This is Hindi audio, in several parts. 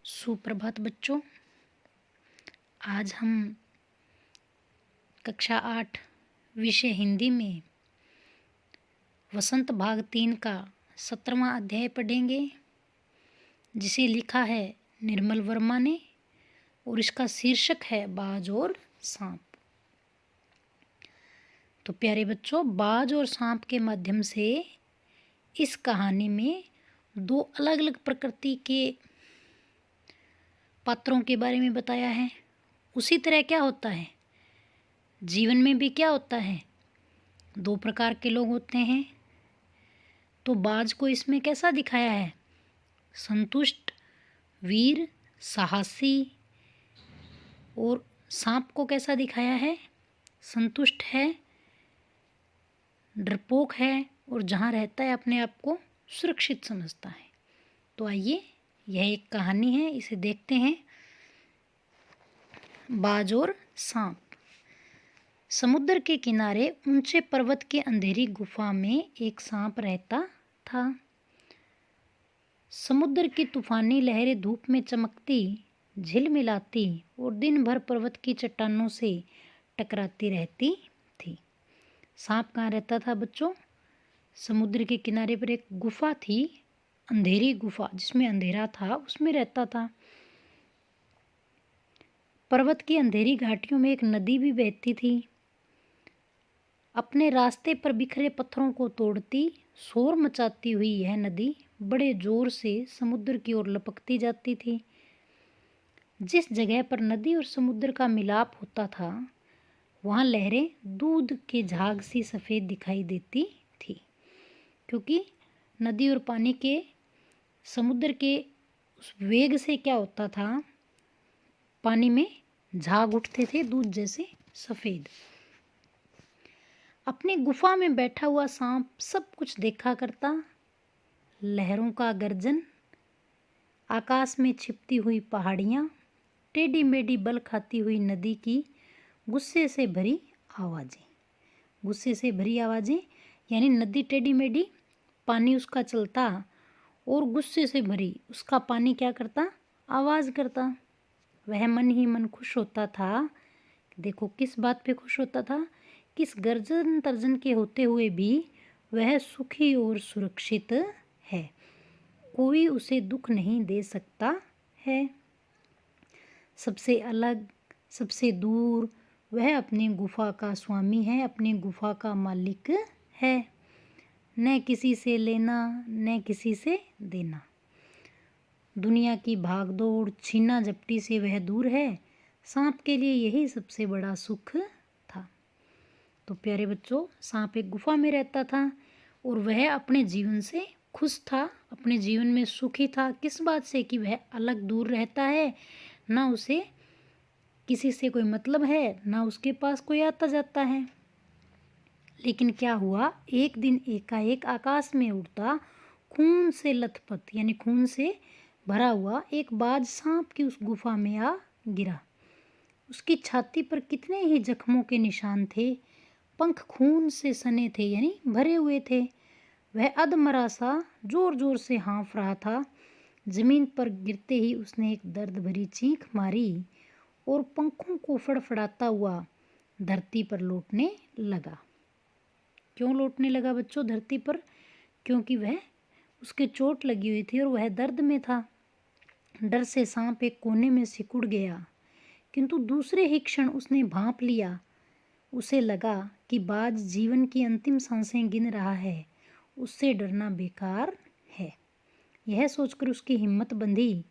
सुप्रभात बच्चों। आज हम कक्षा 8 विषय हिंदी में वसंत भाग 3 का 17वां अध्याय पढ़ेंगे, जिसे लिखा है निर्मल वर्मा ने, और इसका शीर्षक है बाज और सांप। तो प्यारे बच्चों, बाज और सांप के माध्यम से इस कहानी में दो अलग अलग प्रकृति के पात्रों के बारे में बताया है। उसी तरह क्या होता है जीवन में भी, क्या होता है, दो प्रकार के लोग होते हैं। तो बाज को इसमें कैसा दिखाया है? संतुष्ट, वीर, साहसी। और सांप को कैसा दिखाया है? संतुष्ट है, डरपोक है, और जहाँ रहता है अपने आप को सुरक्षित समझता है। तो आइए, यह एक कहानी है, इसे देखते हैं। बाज और सांप। समुद्र के किनारे ऊंचे पर्वत के अंधेरी गुफा में एक सांप रहता था। समुद्र की तूफानी लहरें धूप में चमकती, झिलमिलाती और दिन भर पर्वत की चट्टानों से टकराती रहती थी। सांप कहाँ रहता था बच्चों? समुद्र के किनारे पर एक गुफा थी, अंधेरी गुफा जिसमें अंधेरा था, उसमें रहता था। पर्वत की अंधेरी घाटियों में एक नदी भी बहती थी। अपने रास्ते पर बिखरे पत्थरों को तोड़ती, शोर मचाती हुई यह नदी बड़े जोर से समुद्र की ओर लपकती जाती थी। जिस जगह पर नदी और समुद्र का मिलाप होता था, वहाँ लहरें दूध के झाग सी सफ़ेद दिखाई देती थी, क्योंकि नदी और पानी के, समुद्र के उस वेग से क्या होता था, पानी में झाग उठते थे दूध जैसे सफ़ेद। अपनी गुफा में बैठा हुआ सांप सब कुछ देखा करता। लहरों का गर्जन, आकाश में छिपती हुई पहाड़ियाँ, टेढ़ी मेढ़ी बल खाती हुई नदी की गुस्से से भरी आवाज़ें। गुस्से से भरी आवाज़ें यानी नदी टेढ़ी मेढ़ी, पानी उसका चलता, और गुस्से से भरी, उसका पानी क्या करता? आवाज़ करता। वह मन ही मन खुश होता था। देखो किस बात पे खुश होता था? किस गर्जन तर्जन के होते हुए भी वह सुखी और सुरक्षित है, कोई उसे दुख नहीं दे सकता है। सबसे अलग, सबसे दूर, वह अपनी गुफा का स्वामी है, अपनी गुफा का मालिक है। न किसी से लेना, न किसी से देना। दुनिया की भागदौड़, छीना झपटी से वह दूर है। सांप के लिए यही सबसे बड़ा सुख था। तो प्यारे बच्चों, सांप एक गुफा में रहता था और वह अपने जीवन से खुश था, अपने जीवन में सुखी था। किस बात से? कि वह अलग दूर रहता है, ना उसे किसी से कोई मतलब है, ना उसके पास कोई आता जाता है। लेकिन क्या हुआ, एक दिन एकाएक आकाश में उड़ता, खून से लथपथ यानी खून से भरा हुआ एक बाज सांप की उस गुफा में आ गिरा। उसकी छाती पर कितने ही जख्मों के निशान थे, पंख खून से सने थे यानी भरे हुए थे। वह अधमरा सा जोर जोर से हाँफ रहा था। जमीन पर गिरते ही उसने एक दर्द भरी चीख मारी और पंखों को फड़फड़ाता हुआ धरती पर लौटने लगा। क्यों लौटने लगा बच्चों धरती पर? क्योंकि वह, उसके चोट लगी हुई थी और वह दर्द में था। डर से सांप एक कोने में सिकुड़ गया, किंतु दूसरे ही क्षण उसने भांप लिया। उसे लगा कि बाज जीवन की अंतिम सांसें गिन रहा है, उससे डरना बेकार है। यह सोचकर उसकी हिम्मत बंधी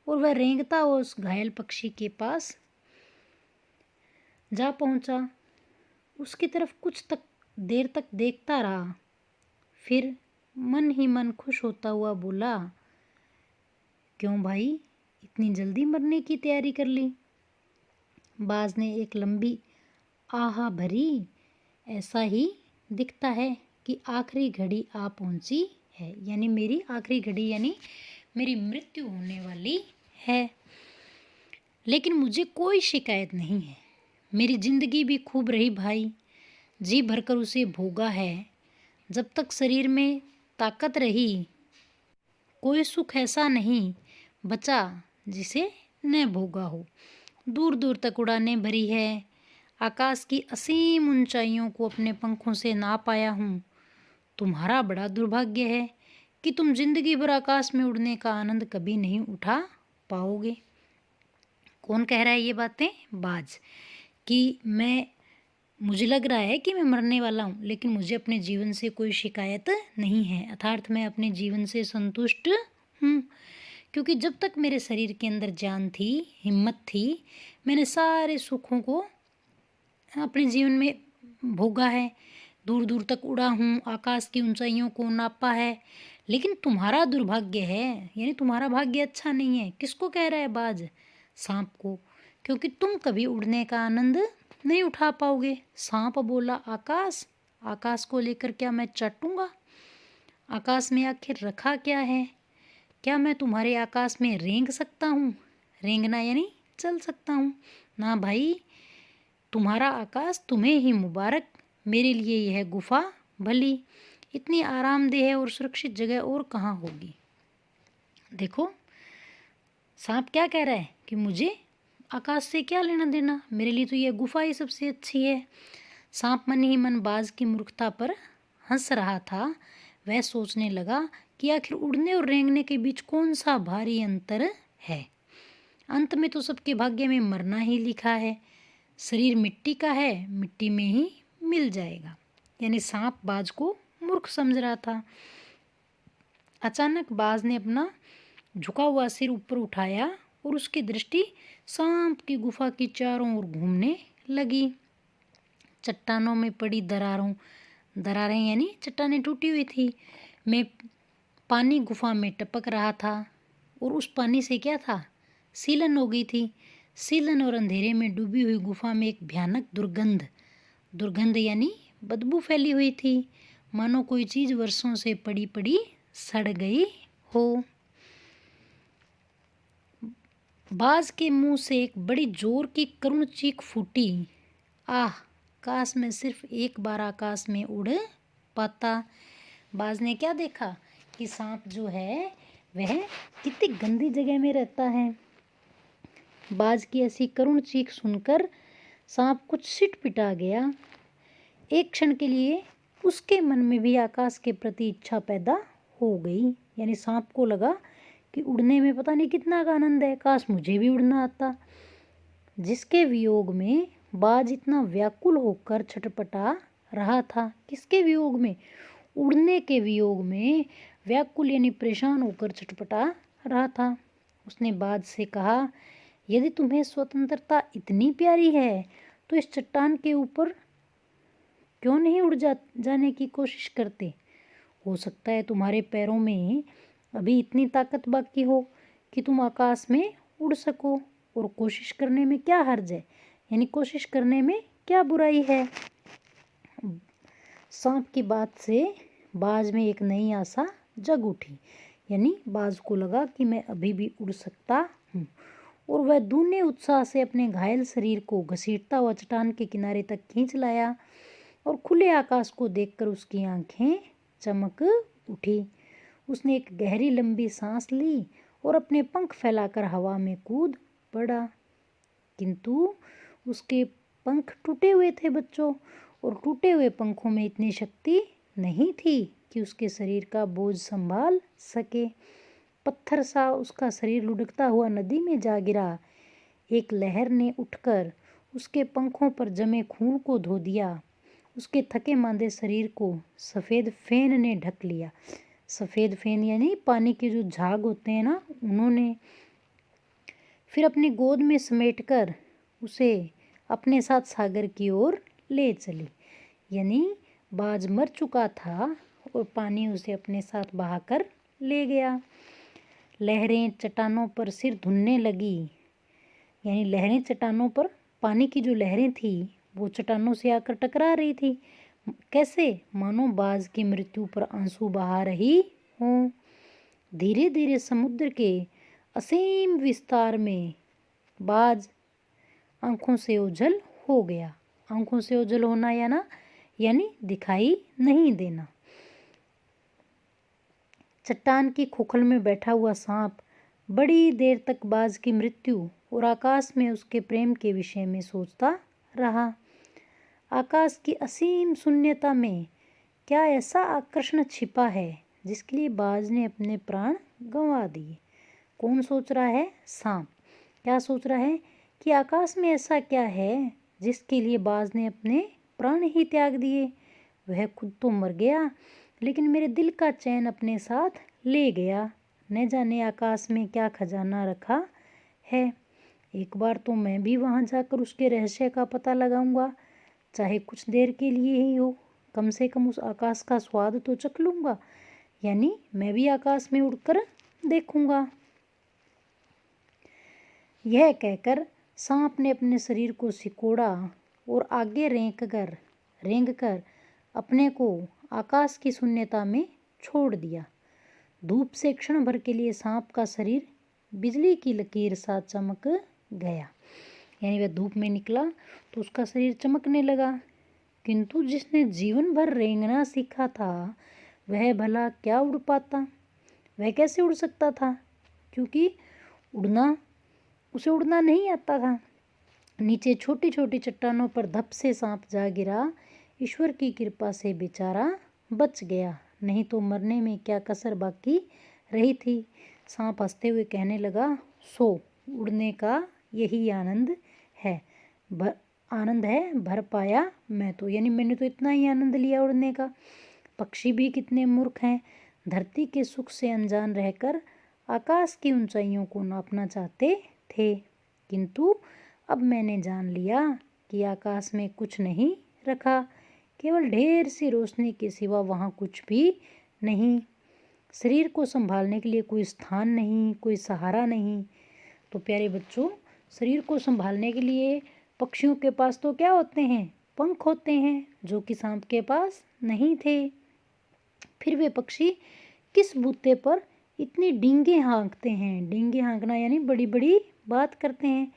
और वह रेंगता हुआ उस घायल पक्षी के पास जा पहुंचा। उसकी तरफ कुछ देर तक देखता रहा, फिर मन ही मन खुश होता हुआ बोला, क्यों भाई, इतनी जल्दी मरने की तैयारी कर ली? बाज ने एक लंबी आहा भरी। ऐसा ही दिखता है कि आखिरी घड़ी आ पहुंची है, यानी मेरी आखिरी घड़ी, यानी मेरी मृत्यु होने वाली है। लेकिन मुझे कोई शिकायत नहीं है। मेरी जिंदगी भी खूब रही भाई, जी भरकर उसे भोगा है। जब तक शरीर में ताकत रही, कोई सुख ऐसा नहीं बचा जिसे न भोगा हो। दूर दूर तक उड़ानें भरी है, आकाश की असीम ऊंचाइयों को अपने पंखों से नाप पाया हूँ। तुम्हारा बड़ा दुर्भाग्य है कि तुम जिंदगी भर आकाश में उड़ने का आनंद कभी नहीं उठा पाओगे। कौन कह रहा है ये बातें? बाज। कि मुझे लग रहा है कि मैं मरने वाला हूँ, लेकिन मुझे अपने जीवन से कोई शिकायत नहीं है, अर्थात मैं अपने जीवन से संतुष्ट हूँ, क्योंकि जब तक मेरे शरीर के अंदर जान थी, हिम्मत थी, मैंने सारे सुखों को अपने जीवन में भोगा है, दूर दूर तक उड़ा हूँ, आकाश की ऊंचाइयों को नापा है। लेकिन तुम्हारा दुर्भाग्य है, यानी तुम्हारा भाग्य अच्छा नहीं है। किसको कह रहा है बाज? सांप को, क्योंकि तुम कभी उड़ने का आनंद नहीं उठा पाओगे। सांप बोला आकाश, आकाश को लेकर क्या मैं चाटूंगा? आकाश में आखिर रखा क्या है? क्या मैं तुम्हारे आकाश में रेंग सकता हूँ? रेंगना यानी चल सकता हूँ ना भाई। तुम्हारा आकाश तुम्हें ही मुबारक, मेरे लिए यह गुफा भली। इतनी आरामदेह और सुरक्षित जगह और कहाँ होगी। देखो सांप क्या कह रहा है कि मुझे आकाश से क्या लेना देना, मेरे लिए तो यह गुफा ही सबसे अच्छी है। सांप मन ही मन बाज की मूर्खता पर हंस रहा था। वह सोचने लगा कि आखिर उड़ने और रेंगने के बीच कौन सा भारी अंतर है। अंत में तो सबके भाग्य में मरना ही लिखा है। शरीर मिट्टी का है, मिट्टी में ही मिल जाएगा। यानी सांप बाज को मूर्ख समझ रहा था। अचानक बाज ने अपना झुका हुआ सिर ऊपर उठाया और उसकी दृष्टि सांप की गुफा की चारों ओर घूमने लगी। चट्टानों में पड़ी दरारें यानी चट्टानें टूटी हुई थी, में पानी गुफा में टपक रहा था और उस पानी से क्या था? सीलन हो गई थी। सीलन और अंधेरे में डूबी हुई गुफा में एक भयानक दुर्गंध यानी बदबू फैली हुई थी, मानो कोई चीज़ वर्षों से पड़ी पड़ी सड़ गई हो। बाज के मुंह से एक बड़ी जोर की करुण चीख फूटी। आह, काश मैं सिर्फ एक बार आकाश में उड़ पाता। बाज ने क्या देखा कि सांप जो है वह कितनी गंदी जगह में रहता है। बाज की ऐसी करुण चीख सुनकर सांप कुछ सिटपिटा गया। एक क्षण के लिए उसके मन में भी आकाश के प्रति इच्छा पैदा हो गई। यानी सांप को लगा कि उड़ने में पता नहीं कितना आनंद है, काश मुझे भी उड़ना आता। जिसके वियोग में बाज इतना व्याकुल होकर छटपटा रहा था। किसके वियोग में? उड़ने के वियोग में व्याकुल यानी परेशान होकर छटपटा रहा था। उसने बाज से कहा, यदि तुम्हें स्वतंत्रता इतनी प्यारी है तो इस चट्टान के ऊपर क्यों नहीं उड़ जाने की कोशिश करते? हो सकता है तुम्हारे पैरों में अभी इतनी ताकत बाकी हो कि तुम आकाश में उड़ सको, और कोशिश करने में क्या हर्ज है, यानी कोशिश करने में क्या बुराई है। सांप की बात से बाज में एक नई आशा जग उठी। यानी बाज को लगा कि मैं अभी भी उड़ सकता हूँ, और वह दूने उत्साह से अपने घायल शरीर को घसीटता हुआ चट्टान के किनारे तक खींच लाया, और खुले आकाश को देखकर उसकी आंखें चमक उठी। उसने एक गहरी लंबी सांस ली और अपने पंख फैलाकर हवा में कूद पड़ा। किंतु उसके पंख टूटे हुए थे बच्चों, और टूटे हुए पंखों में इतनी शक्ति नहीं थी कि उसके शरीर का बोझ संभाल सके। पत्थर सा उसका शरीर लुढ़कता हुआ नदी में जा गिरा। एक लहर ने उठकर उसके पंखों पर जमे खून को धो दिया। उसके थके मांदे शरीर को सफ़ेद फेन ने ढक लिया। सफ़ेद फेन यानी पानी के जो झाग होते हैं ना, उन्होंने। फिर अपनी गोद में समेटकर उसे अपने साथ सागर की ओर ले चली। यानी बाज मर चुका था और पानी उसे अपने साथ बहाकर ले गया। लहरें चट्टानों पर सिर धुनने लगी। यानी लहरें चट्टानों पर, पानी की जो लहरें थी वो चट्टानों से आकर टकरा रही थी। कैसे? मानो बाज की मृत्यु पर आंसू बहा रही हों। धीरे धीरे समुद्र के असीम विस्तार में बाज आंखों से ओझल हो गया। आंखों से ओझल होना यानी दिखाई नहीं देना। चट्टान की खोखल में बैठा हुआ सांप बड़ी देर तक बाज की मृत्यु और आकाश में उसके प्रेम के विषय में सोचता रहा। आकाश की असीम शून्यता में क्या ऐसा आकर्षण छिपा है जिसके लिए बाज ने अपने प्राण गंवा दिए? कौन सोच रहा है? सांप। क्या सोच रहा है कि आकाश में ऐसा क्या है जिसके लिए बाज ने अपने प्राण ही त्याग दिए? वह खुद तो मर गया, लेकिन मेरे दिल का चैन अपने साथ ले गया। न जाने आकाश में क्या खजाना रखा है। एक बार तो मैं भी वहां जाकर उसके रहस्य का पता लगाऊंगा, चाहे कुछ देर के लिए ही हो। कम से कम उस आकाश का स्वाद तो चख लूंगा, यानी मैं भी आकाश में उड़कर देखूंगा। यह कहकर सांप ने अपने शरीर को सिकोड़ा और आगे रेंग कर अपने को आकाश की शून्यता में छोड़ दिया। धूप से क्षण भर के लिए सांप का शरीर बिजली की लकीर सा चमक गया। यानी वह धूप में निकला तो उसका शरीर चमकने लगा। किंतु जिसने जीवन भर रेंगना सीखा था वह भला क्या उड़ पाता? वह कैसे उड़ सकता था? क्योंकि उसे उड़ना नहीं आता था। नीचे छोटी छोटी चट्टानों पर धप से सांप जा गिरा। ईश्वर की कृपा से बेचारा बच गया, नहीं तो मरने में क्या कसर बाकी रही थी। सांप हंसते हुए कहने लगा, सो उड़ने का यही आनंद है, भर पाया मैं तो, यानी मैंने तो इतना ही आनंद लिया उड़ने का। पक्षी भी कितने मूर्ख हैं, धरती के सुख से अनजान रहकर आकाश की ऊंचाइयों को नापना चाहते थे। किंतु अब मैंने जान लिया कि आकाश में कुछ नहीं रखा, केवल ढेर सी रोशनी के सिवा वहाँ कुछ भी नहीं। शरीर को संभालने के लिए कोई स्थान नहीं, कोई सहारा नहीं। तो प्यारे बच्चों, शरीर को संभालने के लिए पक्षियों के पास तो क्या होते हैं? पंख होते हैं, जो कि सांप के पास नहीं थे। फिर वे पक्षी किस बूते पर इतनी डींगे हाँकते हैं? डींगे हाँकना यानी बड़ी बड़ी बात करते हैं।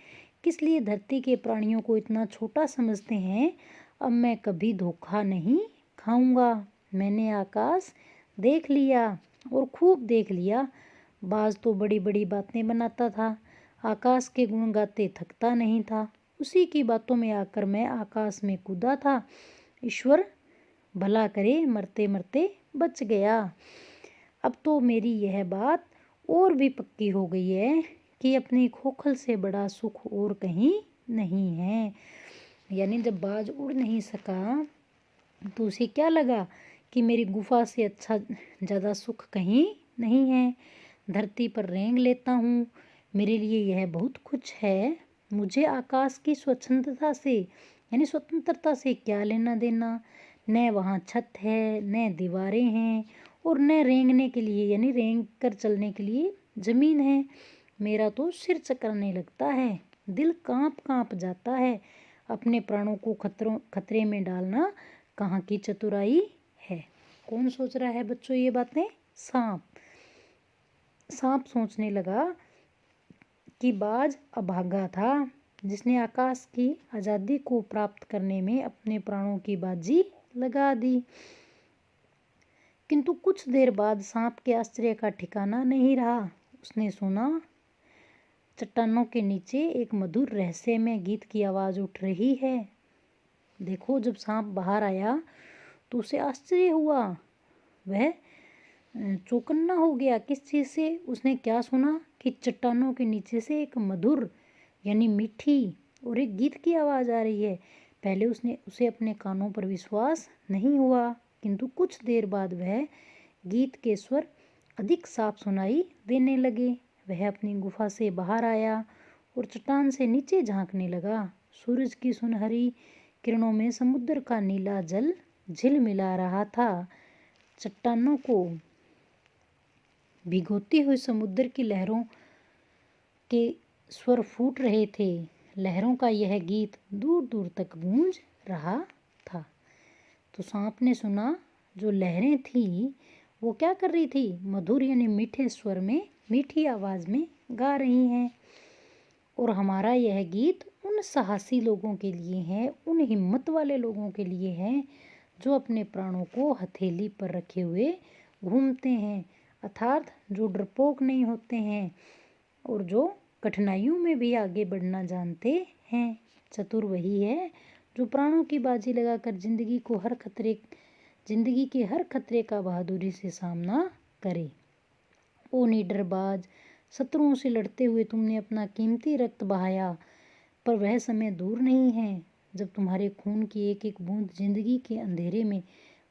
किस लिए धरती के प्राणियों को इतना छोटा समझते हैं? अब मैं कभी धोखा नहीं खाऊंगा। मैंने आकाश देख लिया और खूब देख लिया। बाज तो बड़ी बड़ी बातें बनाता था, आकाश के गुण गाते थकता नहीं था। उसी की बातों में आकर मैं आकाश में कूदा था। ईश्वर भला करे, मरते मरते बच गया। अब तो मेरी यह बात और भी पक्की हो गई है कि अपनी खोखल से बड़ा सुख और कहीं नहीं है। यानी जब बाज उड़ नहीं सका तो उसे क्या लगा कि मेरी गुफा से अच्छा ज़्यादा सुख कहीं नहीं है। धरती पर रेंग लेता हूँ, मेरे लिए यह बहुत कुछ है। मुझे आकाश की स्वतंत्रता से क्या लेना देना? न वहाँ छत है, न दीवारें हैं, और न रेंगने के लिए यानी रेंग कर चलने के लिए ज़मीन है। मेरा तो सिर चकरने लगता है, दिल कांप कांप जाता है। अपने प्राणों को खतरे में डालना कहाँ की चतुराई है? कौन सोच रहा है बच्चों ये बातें? सांप सोचने लगा कि बाज अभागा था, जिसने आकाश की आज़ादी को प्राप्त करने में अपने प्राणों की बाजी लगा दी। किंतु कुछ देर बाद सांप के आश्चर्य का ठिकाना नहीं रहा। उसने सुना चट्टानों के नीचे एक मधुर रहस्यमय गीत की आवाज़ उठ रही है। देखो, जब सांप बाहर आया तो उसे आश्चर्य हुआ। वह चौकन्ना हो गया। किस चीज़ से? उसने क्या सुना कि चट्टानों के नीचे से एक मधुर यानी मीठी और एक गीत की आवाज़ आ रही है। पहले उसे अपने कानों पर विश्वास नहीं हुआ, किंतु कुछ देर बाद वह गीत के स्वर अधिक साफ सुनाई देने लगे। वह अपनी गुफा से बाहर आया और चट्टान से नीचे झांकने लगा। सूरज की सुनहरी किरणों में समुद्र का नीला जल झिलमिला रहा था। चट्टानों को भिगोती हुई समुद्र की लहरों के स्वर फूट रहे थे। लहरों का यह गीत दूर दूर तक गूंज रहा था। तो सांप ने सुना जो लहरें थी वो क्या कर रही थी? मधुर यानी मीठे स्वर में, मीठी आवाज़ में गा रही हैं। और हमारा यह गीत उन साहसी लोगों के लिए है, उन हिम्मत वाले लोगों के लिए है जो अपने प्राणों को हथेली पर रखे हुए घूमते हैं, अर्थात जो डरपोक नहीं होते हैं, और जो कठिनाइयों में भी आगे बढ़ना जानते हैं। चतुर वही है जो प्राणों की बाजी लगाकर जिंदगी के हर खतरे का बहादुरी से सामना करे। ओ निडरबाज, शत्रुओं से लड़ते हुए तुमने अपना कीमती रक्त बहाया, पर वह समय दूर नहीं है जब तुम्हारे खून की एक एक बूंद जिंदगी के अंधेरे में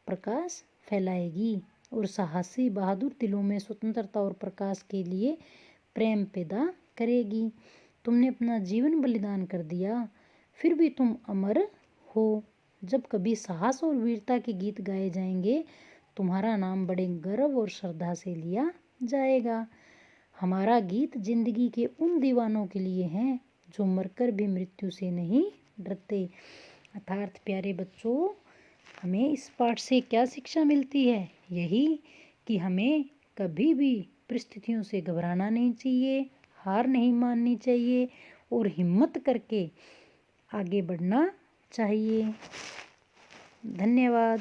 प्रकाश फैलाएगी और साहसी बहादुर दिलों में स्वतंत्रता और प्रकाश के लिए प्रेम पैदा करेगी। तुमने अपना जीवन बलिदान कर दिया, फिर भी तुम अमर हो। जब कभी साहस और वीरता के गीत गाए जाएंगे, तुम्हारा नाम बड़े गर्व और श्रद्धा से लिया जाएगा। हमारा गीत जिंदगी के उन दीवानों के लिए है जो मरकर भी मृत्यु से नहीं डरते। अर्थात प्यारे बच्चों, हमें इस पाठ से क्या शिक्षा मिलती है? यही कि हमें कभी भी परिस्थितियों से घबराना नहीं चाहिए, हार नहीं माननी चाहिए और हिम्मत करके आगे बढ़ना चाहिए। धन्यवाद।